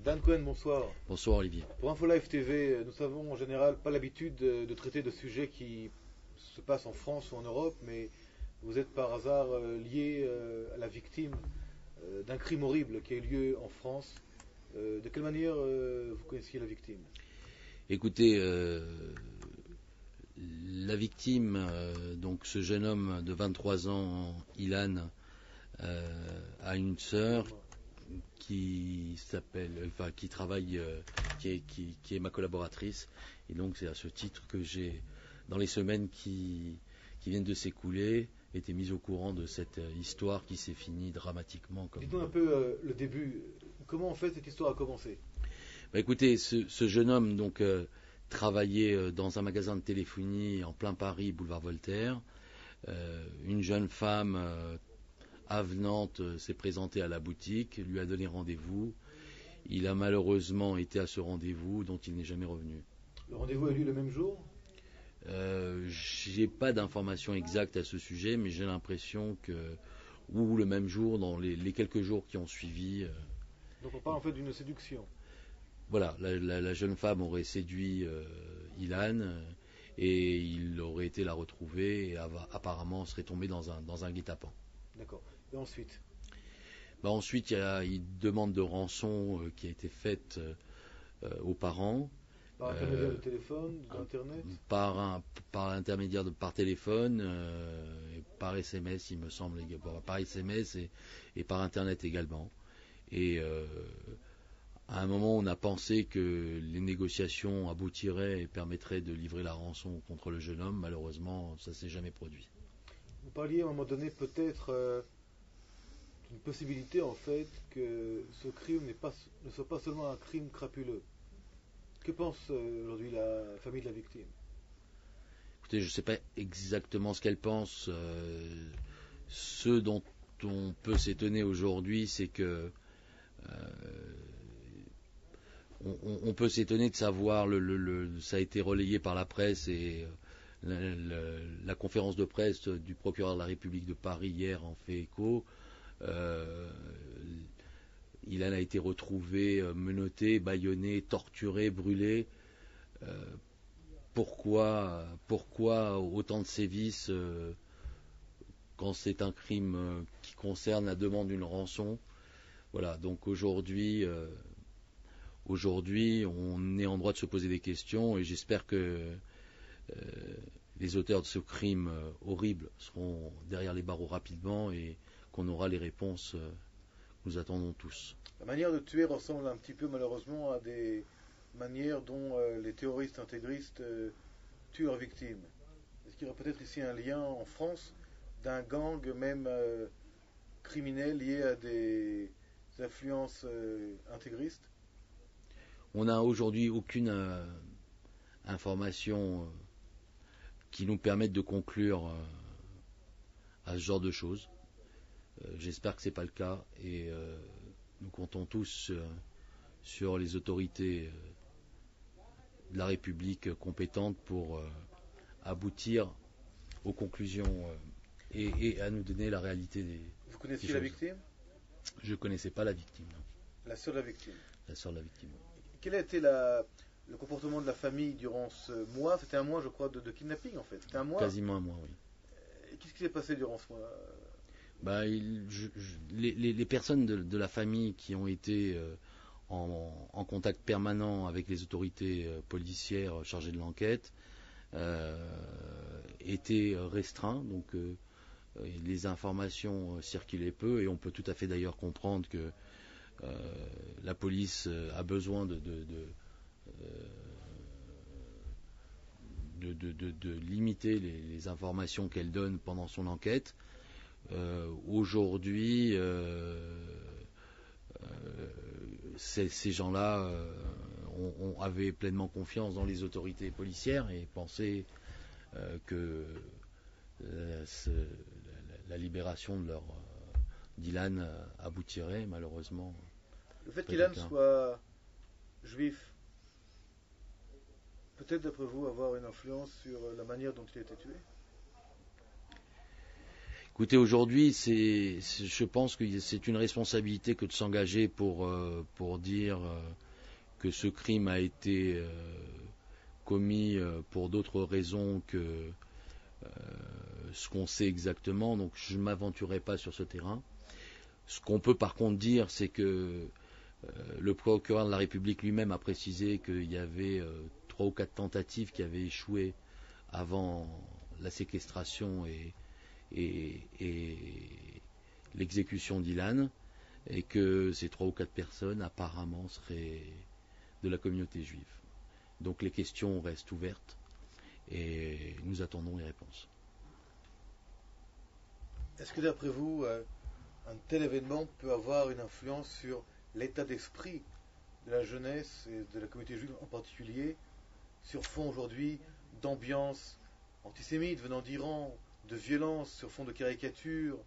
Dan Cohen, bonsoir. Bonsoir Olivier. Pour InfoLive TV, nous avons en général pas l'habitude de traiter de sujets qui se passent en France ou en Europe, mais vous êtes par hasard lié à la victime d'un crime horrible qui a eu lieu en France. De quelle manière vous connaissiez la victime? Écoutez, la victime, donc ce jeune homme de 23 ans, Ilan, a une sœur qui travaille, qui est ma collaboratrice, et donc c'est à ce titre que j'ai, dans les semaines qui viennent de s'écouler, été mis au courant de cette histoire qui s'est finie dramatiquement. Dites-nous un peu le début. Comment en fait cette histoire a commencé? Écoutez, ce jeune homme donc travaillait dans un magasin de téléphonie en plein Paris, boulevard Voltaire. Une jeune femme avenante s'est présentée à la boutique, lui a donné rendez-vous. Il a malheureusement été à ce rendez-vous dont il n'est jamais revenu. Le rendez-vous a eu lieu le même jour? J'ai pas d'informations exactes à ce sujet, mais j'ai l'impression que ou le même jour, dans les quelques jours qui ont suivi. Donc on parle en fait d'une séduction. Voilà, la jeune femme aurait séduit Ilan et il aurait été la retrouver et apparemment serait tombé dans un guet-apens. D'accord. Et ensuite? Ensuite, il y a une demande de rançon qui a été faite aux parents. Par intermédiaire de téléphone, d'internet? Par l'intermédiaire par téléphone, et par SMS, il me semble, par SMS et par internet également. Et à un moment, on a pensé que les négociations aboutiraient et permettraient de livrer la rançon contre le jeune homme. Malheureusement, ça ne s'est jamais produit. Vous parliez à un moment donné peut-être d'une possibilité en fait que ce crime ne soit pas seulement un crime crapuleux. Que pense aujourd'hui la famille de la victime? Écoutez, je ne sais pas exactement ce qu'elle pense. Ce dont on peut s'étonner aujourd'hui, c'est que on peut s'étonner de savoir, ça a été relayé par la presse et la conférence de presse du procureur de la République de Paris hier en fait écho. Ilan a été retrouvé menotté, bâillonné, torturé, brûlé. Pourquoi autant de sévices quand c'est un crime qui concerne la demande d'une rançon? Voilà, donc aujourd'hui, on est en droit de se poser des questions et j'espère que les auteurs de ce crime horrible seront derrière les barreaux rapidement et qu'on aura les réponses que nous attendons tous. La manière de tuer ressemble un petit peu malheureusement à des manières dont les terroristes intégristes tuent leurs victimes. Est-ce qu'il y aurait peut-être ici un lien en France d'un gang même criminel lié à des influences intégristes? On n'a aujourd'hui aucune information qui nous permette de conclure à ce genre de choses. J'espère que ce n'est pas le cas et nous comptons tous sur les autorités de la République compétentes pour aboutir aux conclusions et à nous donner la réalité des Vous connaissiez des la choses. victime? Je ne connaissais pas la victime, non. La sœur de la victime. La sœur de la victime. Quel a été le comportement de la famille durant ce mois? C'était un mois, je crois, de kidnapping en fait. C'était un mois. Quasiment un mois, oui. Et qu'est-ce qui s'est passé durant ce mois? Les personnes de la famille qui ont été en contact permanent avec les autorités policières chargées de l'enquête étaient restreints, donc les informations circulaient peu et on peut tout à fait d'ailleurs comprendre que la police a besoin de limiter les informations qu'elle donne pendant son enquête. Aujourd'hui, ces gens-là avaient pleinement confiance dans les autorités policières et pensaient que la libération d'Ilan aboutirait. Malheureusement, le fait qu'Ilan soit juif peut-être d'après vous avoir une influence sur la manière dont il a été tué? Écoutez, aujourd'hui, je pense que c'est une responsabilité que de s'engager pour dire que ce crime a été commis pour d'autres raisons que ce qu'on sait exactement. Donc, je ne m'aventurerai pas sur ce terrain. Ce qu'on peut par contre dire, c'est que le procureur de la République lui-même a précisé qu'il y avait 3 ou 4 tentatives qui avaient échoué avant la séquestration et l'exécution d'Ilan, et que ces 3 ou 4 personnes apparemment seraient de la communauté juive. Donc les questions restent ouvertes et nous attendons les réponses. Est-ce que d'après vous, un tel événement peut avoir une influence sur l'état d'esprit de la jeunesse et de la communauté juive en particulier, sur fond aujourd'hui d'ambiance antisémite venant d'Iran, de violence sur fond de caricature,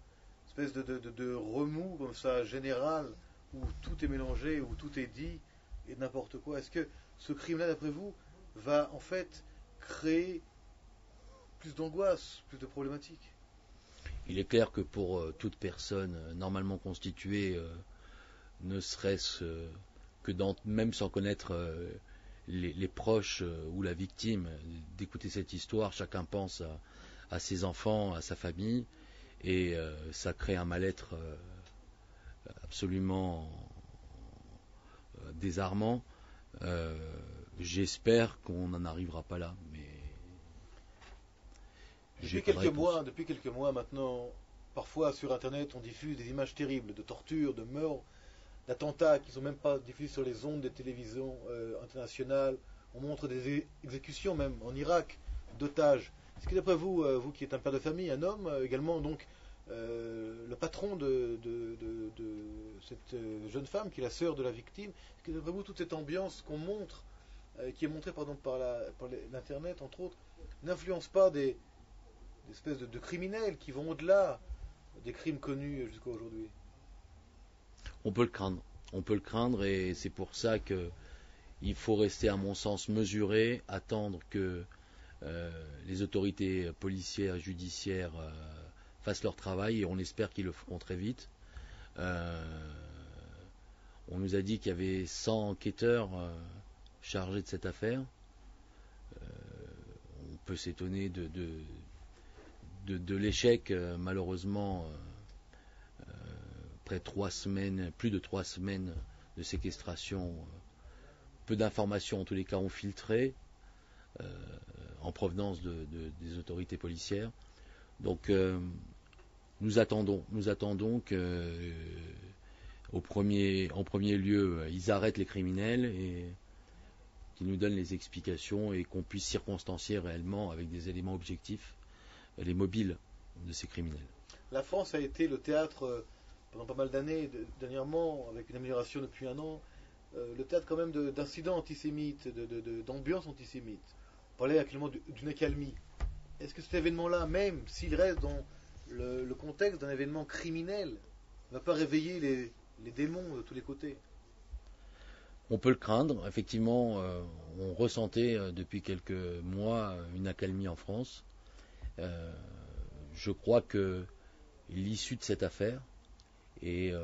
espèce de remous comme ça général, où tout est mélangé, où tout est dit, et n'importe quoi. Est-ce que ce crime-là, d'après vous, va en fait créer plus d'angoisse, plus de problématiques? Il est clair que pour toute personne normalement constituée, ne serait-ce que même sans connaître les proches ou la victime, d'écouter cette histoire, chacun pense à ses enfants, à sa famille, et ça crée un mal-être absolument désarmant. J'espère qu'on n'en arrivera pas là, mais depuis quelques mois maintenant, parfois sur Internet, on diffuse des images terribles de torture, de mort, d'attentats qui ne sont même pas diffusés sur les ondes des télévisions internationales. On montre des exécutions même en Irak d'otages. Est-ce que d'après vous, vous qui êtes un père de famille, un homme également, donc le patron de cette jeune femme qui est la sœur de la victime, est-ce que d'après vous toute cette ambiance qu'on montre, qui est montrée par l'internet entre autres, n'influence pas des espèces de criminels qui vont au-delà des crimes connus jusqu'à aujourd'hui? On peut le craindre, et c'est pour ça qu'il faut rester, à mon sens, mesuré, attendre que les autorités policières et judiciaires fassent leur travail, et on espère qu'ils le feront très vite. On nous a dit qu'il y avait 100 enquêteurs chargés de cette affaire. On peut s'étonner de l'échec, malheureusement, après plus de 3 semaines de séquestration. Peu d'informations, en tous les cas, ont filtré en provenance des autorités policières. Donc, nous attendons que, en premier lieu, ils arrêtent les criminels et qu'ils nous donnent les explications, et qu'on puisse circonstancier réellement, avec des éléments objectifs, les mobiles de ces criminels. La France a été le théâtre pendant pas mal d'années, dernièrement, avec une amélioration depuis un an, le théâtre quand même d'incidents antisémites, d'ambiance antisémite. On parlait actuellement d'une accalmie. Est-ce que cet événement-là, même s'il reste dans le contexte d'un événement criminel, ne va pas réveiller les démons de tous les côtés? On peut le craindre. Effectivement, on ressentait depuis quelques mois une accalmie en France. Je crois que l'issue de cette affaire et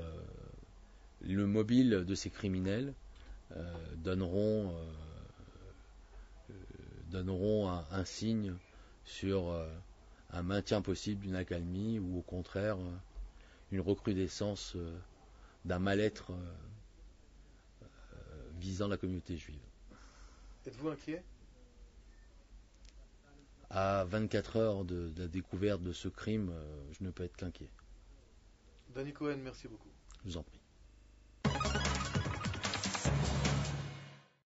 le mobile de ces criminels donneront un signe sur un maintien possible d'une accalmie, ou au contraire une recrudescence d'un mal-être visant la communauté juive. Êtes-vous inquiet? À 24 heures de la découverte de ce crime, je ne peux être qu'inquiet. Danny Cohen, merci beaucoup. Je vous en prie.